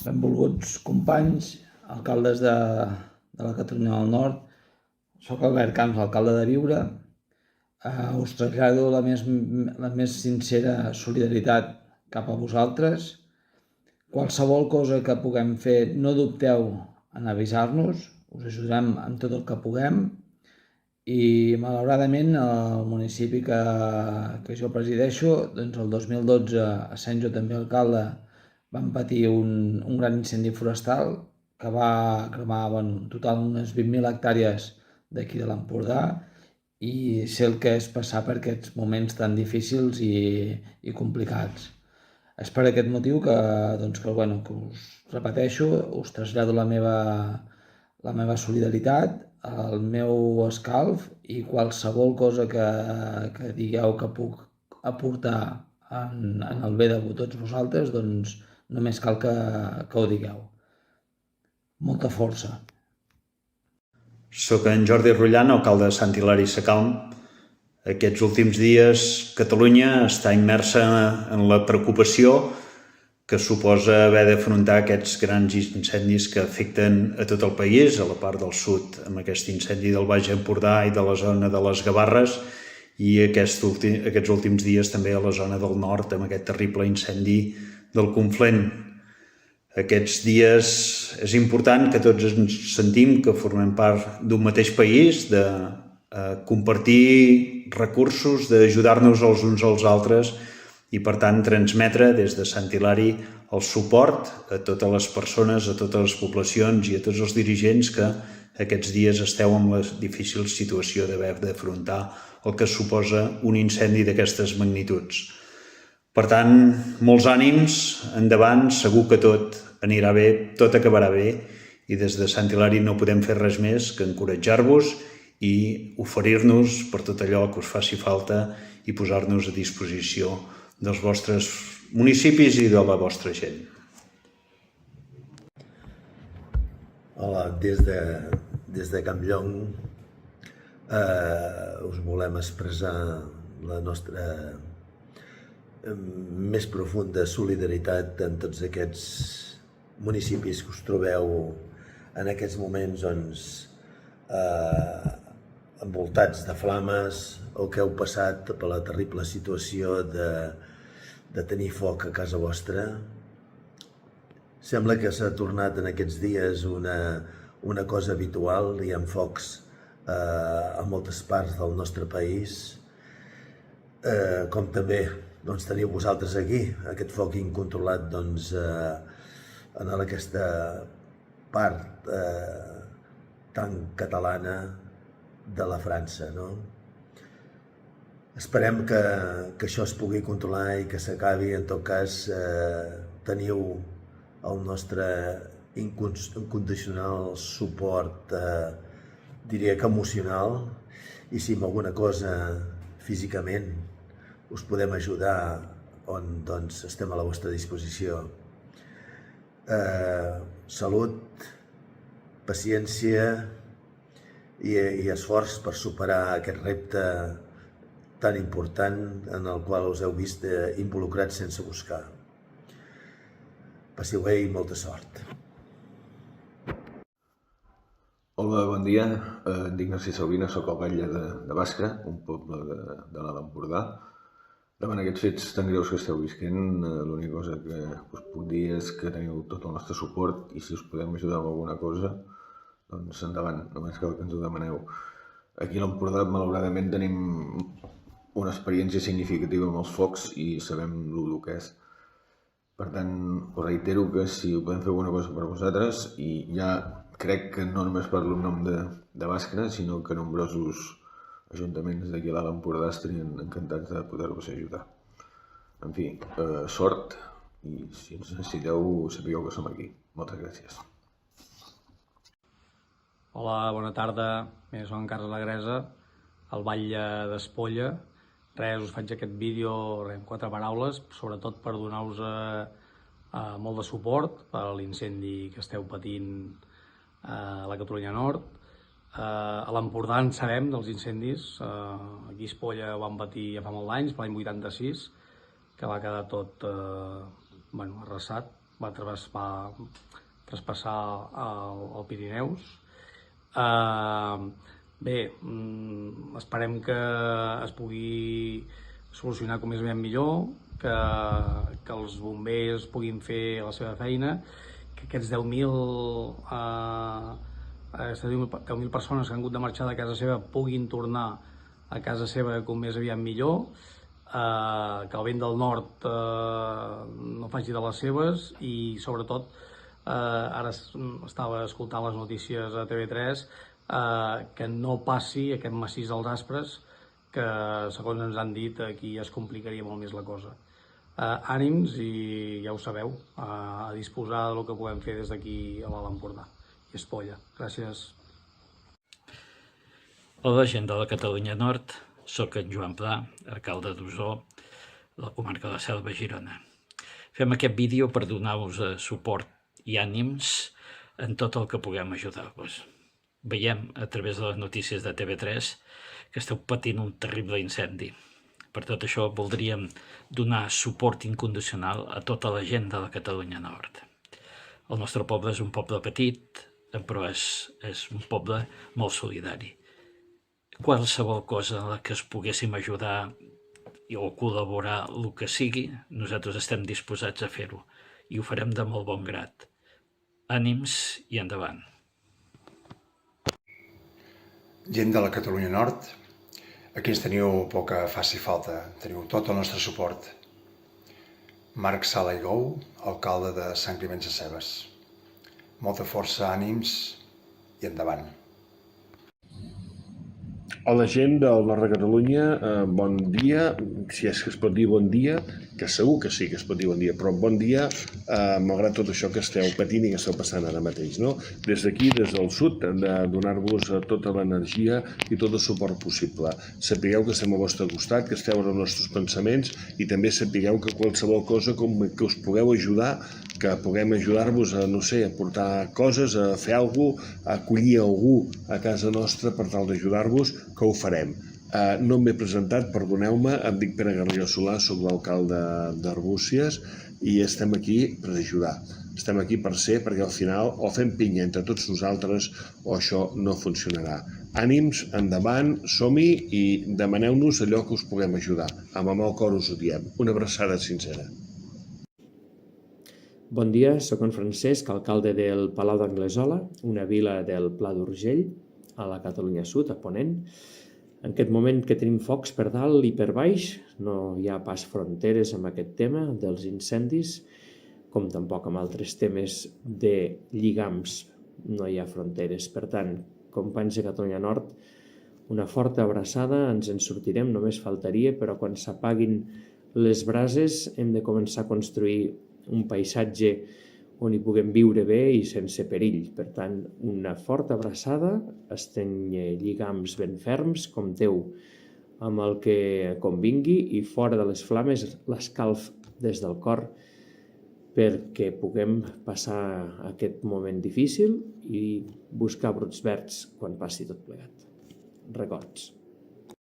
Benvolguts companys, alcaldes de la Catalunya del Nord. Soc Albert Camps, alcalde de Biure. Us trasllado la més sincera solidaritat cap a vosaltres. Qualsevol cosa que puguem fer, no dubteu en avisar-nos, us ajudarem en tot el que puguem. I malauradament el municipi que jo presideixo, doncs el 2012, essent jo també alcalde, van patir un gran incendi forestal que va cremar en total unes 20.000 hectàrees d'aquí de l'Empordà, i sé el que és passar per aquests moments tan difícils i complicats. És per aquest motiu que us repeteixo, us trasllado la meva solidaritat, el meu escalf, i qualsevol cosa que digueu que puc aportar en el bé de tots vosaltres, doncs només cal que ho digueu. Molta força. Soc en Jordi Rullan, alcalde de Sant Hilari Sacalm. Aquests últims dies Catalunya està immersa en la preocupació que suposa haver d'afrontar aquests grans incendis que afecten a tot el país, a la part del sud amb aquest incendi del Baix Empordà i de la zona de les Gavarres, i aquests últims dies també a la zona del nord amb aquest terrible incendi del Conflent. Aquests dies és important que tots ens sentim que formem part d'un mateix país, de compartir recursos, d'ajudar-nos els uns als altres i, per tant, transmetre des de Sant Hilari el suport a totes les persones, a totes les poblacions i a tots els dirigents que aquests dies esteu en la difícil situació d'haver d'afrontar el que suposa un incendi d'aquestes magnituds. Per tant, molts ànims, endavant, segur que tot anirà bé, tot acabarà bé, i des de Sant Hilari no podem fer res més que encoratjar-vos i oferir-nos per tot allò que us faci falta i posar-nos a disposició dels vostres municipis i de la vostra gent. Hola, des de Campllong us volem expressar la nostra més profunda solidaritat amb tots aquests municipis que us trobeu en aquests moments envoltats de flames o que heu passat per la terrible situació de tenir foc a casa vostra. Sembla que s'ha tornat en aquests dies una cosa habitual. Hi ha focs a moltes parts del nostre país, com també teniu vosaltres aquí, aquest foc incontrolat en aquesta part tan catalana de la França. Esperem que això es pugui controlar i que s'acabi. En tot cas, teniu el nostre incondicional suport, diria que emocional, i si amb alguna cosa físicament us podem ajudar, doncs estem a la vostra disposició. Salut, paciència i esforç per superar aquest repte tan important en el qual us heu vist involucrats sense buscar. Passeu bé i molta sort. Hola, bon dia. Em dic Narcís Salvina, soc el batlle de Bàscara, un poble de l'Alt Empordà. Davant aquests fets tan greus que esteu visquent, l'única cosa que us puc dir és que teniu tot el nostre suport i si us podem ajudar amb alguna cosa, doncs endavant, només cal que ens ho demaneu. Aquí a l'Empordà, malauradament, tenim una experiència significativa amb els focs i sabem el que és. Per tant, us reitero que si podem fer alguna cosa per vosaltres, i ja crec que no només parlo en nom de Bàscara, sinó que nombrosos ajuntaments d'aquí a l'Alt Empordà estarien encantats de poder-vos ajudar. En fi, sort, i si ens necessiteu sapigueu que som aquí. Moltes gràcies. Hola, bona tarda. Soc en Carles Lagresa, el batlle d'Espolla. Us faig aquest vídeo en 4 paraules, sobretot per donar-vos molt de suport per a l'incendi que esteu patint a la Catalunya Nord. A l'Empordà en sabem dels incendis. Aquí a Espolla ho vam patir ja fa molts anys, l'any 86, que va quedar tot arrasat. va traspassar el Pirineus. Bé, esperem que es pugui solucionar com més aviat millor, que els bombers puguin fer la seva feina, que aquests 10.000 persones que han hagut de marxar de casa seva puguin tornar a casa seva com més aviat millor, que el vent del nord no faci de les seves i, sobretot, ara estava escoltant les notícies a TV3, que no passi aquest massís dels Aspres, que, segons ens han dit, aquí es complicaria molt més la cosa. Ànims i ja ho sabeu, a disposar del que puguem fer des d'aquí a l'Alt Empordà i Espolla. Gràcies. Hola, gent de la Catalunya Nord. Soc en Joan Pla, alcalde d'Osor, de la comarca de la Selva, Girona. Fem aquest vídeo per donar-vos suport i ànims en tot el que puguem ajudar-vos. Veiem a través de les notícies de TV3 que esteu patint un terrible incendi. Per tot això voldríem donar suport incondicional a tota la gent de la Catalunya Nord. El nostre poble és un poble petit, però és un poble molt solidari. Qualsevol cosa en la que es poguéssim ajudar o col·laborar, el que sigui, nosaltres estem disposats a fer-ho i ho farem de molt bon grat. Ànims i endavant. Gent de la Catalunya Nord, aquí ens teniu poc que faci falta, teniu tot el nostre suport. Marc Sala i Gou, alcalde de Sant Climent Sescebes. Molta força, ànims i endavant. Hola, gent del nord de Catalunya, bon dia, si és que es pot dir bon dia, que segur que sí que es pot dir bon dia, però bon dia, malgrat tot això que esteu patint i que esteu passant ara mateix, no? Des d'aquí, des del sud, hem de donar-vos tota l'energia i tot el suport possible. Sapigueu que estem al vostre costat, que esteu en els nostres pensaments i també sapigueu que qualsevol cosa que us pugueu ajudar, que puguem ajudar-vos a, no sé, a portar coses, a fer alguna cosa, a acollir algú a casa nostra per tal d'ajudar-vos, que ho farem. No m'he presentat, perdoneu-me, em dic Pere Garriga Solà, soc l'alcalde d'Arbúcies i estem aquí per ajudar. Estem aquí per ser, perquè al final o fem pinya entre tots nosaltres o això no funcionarà. Ànims, endavant, som-hi i demaneu-nos allò que us puguem ajudar. Amb el cor us ho diem. Una abraçada sincera. Bon dia, sóc en Francesc, alcalde del Palau d'Anglesola, una vila del Pla d'Urgell, a la Catalunya Sud, a Ponent. En aquest moment que tenim focs per dalt i per baix, no hi ha pas fronteres amb aquest tema dels incendis, com tampoc amb altres temes de lligams no hi ha fronteres. Per tant, companys de Catalunya Nord, una forta abraçada, ens en sortirem, només faltaria, però quan s'apaguin les brases hem de començar a construir un paisatge on hi puguem viure bé i sense perill. Per tant, una forta abraçada, esteny lligams ben ferms, compteu amb el que convingui i fora de les flames l'escalf des del cor perquè puguem passar aquest moment difícil i buscar brots verds quan passi tot plegat. Records.